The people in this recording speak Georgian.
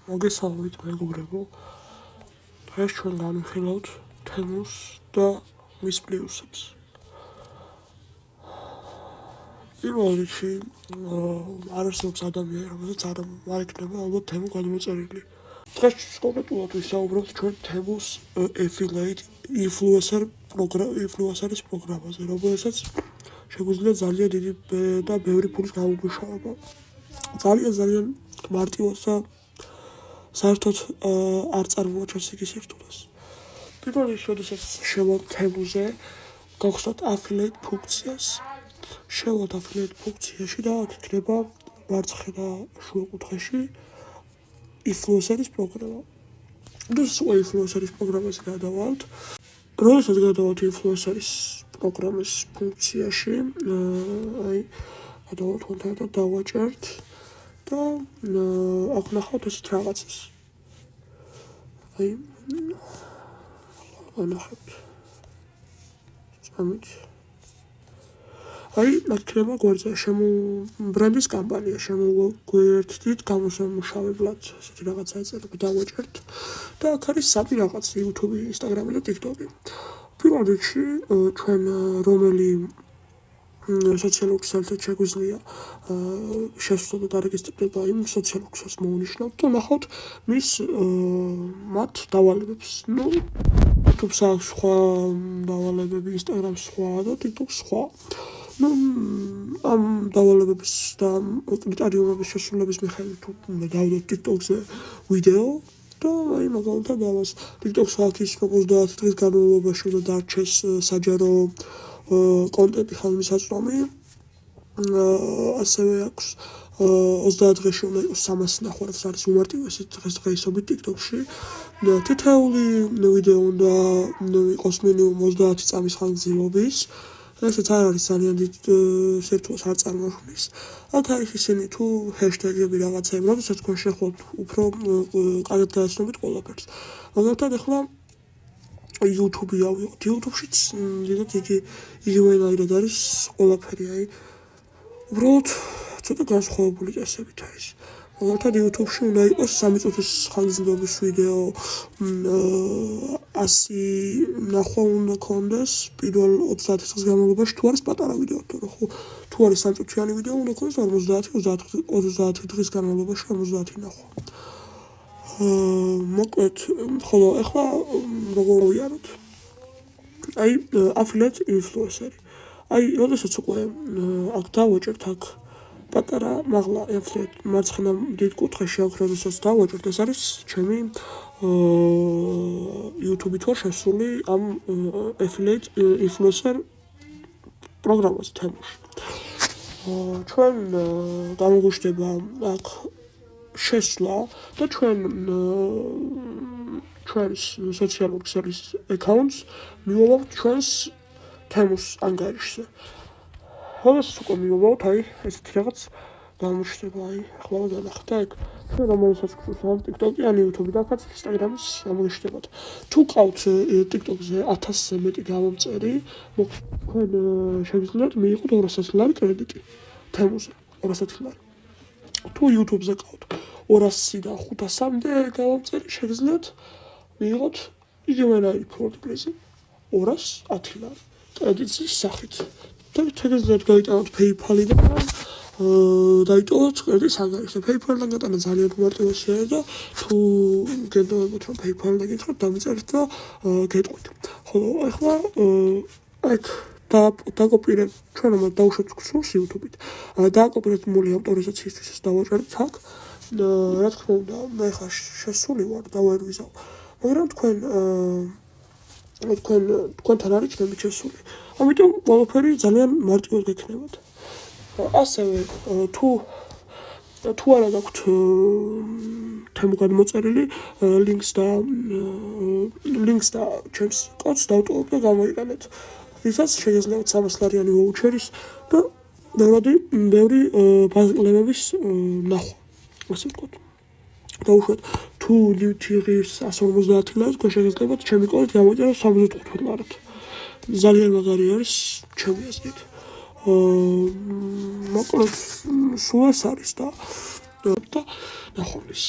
მოგესალმებით მეგობრებო. დღეს ჩვენ განვიხილავთ თემუს და მის პლუსებს. პირველ რიგში არ არსებობს ადამიანი, რომელსაც არ იქნება ალბათ თემუ გადმოწერილი. დღეს კონკრეტულად ვისაუბრებთ ჩვენ თემუს affiliate influencer-ის პროგრამაზე, რომელსაც შეგვიძლია ძალიან დიდი და ბევრი ფულის გამომუშავება. ძალიან მარტივად და საერთოდ არ წარმოაჩენს იგი სირთულეს. პირველ რიგში, როდესაც შევავთ თემუზე, გავხსნათ affiliate ფუნქციას. შევავთ affiliate ფუნქციაში და აქ იქნება მარცხენა შუა კუთხეში influencer-ის პროგრამა. როდესაც influencer-ის პროგრამაზე გადავალთ, როდესაც გადავალთ influencer-ის პროგრამის ფუნქციაში, გადავალთ კონტაქტად დავაჭერთ და აქ ნახავთ ესეთ რაღაცას. ნახავთ. წამით. აქ იქნება გვერდზე ბრენდის კამპანია, შემოგვერთდით გამოსამუშავებლად, ესეთი რაღაცა ეწერება, დავაჭერთ და აქ არის სამი რაღაც: YouTube, Instagram და TikTok. პირველ რიგში ჩვენ რომელი სოციალურ ქსელთან შეგვიძლია შესვლა და დარეგისტრირება იმ სოციალურ ქსელს მოვნიშნავთ და ნახავთ მის მათ დავალებებს. YouTube-ს აქვს სხვა დავალებები, Instagram-ს სხვა და TikTok-ს სხვა. ამ დავალებების და კრიტერიუმების შესრულების მიხედვით უნდა დავდოთ TikTok-ზე ვიდეო და მაგალითად ამას TikTok-ს აქვს ის, რომ 30 დღის განმავლობაში უნდა დარჩეს საჯარო კონტენტი ხალხმისაწვდომი. ასევე აქვს 30 დღეში უნდა იყოს 300 ნახვა, რაც არის უმარტივესი დღესდღეობით TikTok-ში. თითოეული ვიდეო უნდა იყოს მინიმუმ 30 წამის ხანგრძლივობის. ესეც არ არის ძალიან დიდ სირთულეს არ წარმოქმნის. აქ არის ისინი თუ ჰეშტეგები რაღაცები, როდესაც თქვენ შეხვალთ უფრო კარგად გააცნობით ყველაფერს. მაგალითად ახლა YouTube-ი ავიღოთ. YouTube-შიც დიდად იგივენაირად არის ყველაფერი, უბრალოდ ცოტა განსხვავებული წესებით არის. მაგალითად YouTube-ში უნდა იყოს 3 წუთის ხანგრძლივობის ვიდეო, 100 ნახვა უნდა ქონდეს პირველ 30 წუთის განმავლობაში, თუ არის პატარა ვიდეო, თუ არის 3 წუთიანი ვიდეო, უნდა ქონდეს 50 დღის განმავლობაში 50 ნახვა. მოკლედ, ხოლო ახლა როგორ ვიაროთ? affiliate influencer-ი. როდესაც უკვე აქ დავაჭერთ, აქ პატარა მაღლა affiliate მარცხენა დიდ კუთხეში აქ როდესაც დავაჭერთ, ეს არის ჩემი YouTube-ით ვარ შესული ამ affiliate influencer პროგრამაზე თემუში. ჩვენ გამოგვიშვება აქ შესვლა და ჩვენს სოციალურ ქსელის აკაუნტს მივავთ ჩვენს თემუს ანგარიშზე. როდესაც უკვე მივავთ, ესეთი რაღაც გამოჩნდება, ახლა განახდა ეგ. ჩვენ რომელსაც გვყავს TikTok-ი ან YouTube-ი და აქაც Instagram-ის გამოჩნდებათ. თუ ყავთ TikTok-ზე 1000-ზე მეტი გამომწერი, თქვენ შეგიძლიათ მიიღოთ 200 ლარი კრედიტი თემუზე, 200 ლარი. თუ YouTube-ზე ყავთ 200-დან 500-მდე გამომწერი, შეგიძლიათ მიიღოთ იგივენაირი პროდუქტი 210 ლარი კრედიტის სახით. და შეგიძლიათ გაიტანოთ PayPal-იდან დაიტოვოთ კრედიტის ანგარიში. PayPal-დან გატანა ძალიან უმარტივესია და თუ გენდობთ რომ PayPal-დან გითხრათ, დამიწერეთ და გეტყვით. ხოლო ახლა აქ დაკოპირებ ჩვენ რომ დავუშვათ ქსურს YouTube-ით. დაკოპირებ მული ავტორიზაციისთვის ეს დავაჭერთ აქ. რა თქმა უნდა, მე ხა შესული ვარ და ვერ ვიზავ. მაგრამ თქვენთან არის ჩემი შესული. ამიტომ ყველაფერი ძალიან მარტივად გექნებათ. ასევე თუ არ გაქვთ თემუ გადმოწერილი, ლინკს და ჩემს კოდს დავტოვებ და გამოიყენეთ. ვისაც შეგიძლიათ 300 ლარიანი ვაუჩერის და ბევრი ბაზრების ნახვა. ასე ვთქვათ. დავუშვათ, თუ ლითიღის 150 ლარი, თქვენ შეგიძლიათ ჩემი კოდით გამოიწეროთ 75 ლარად. ძალიან მაგარი არის ჩემი აზრით. მოკლედ, სულ ეს არის და ნახვამდის.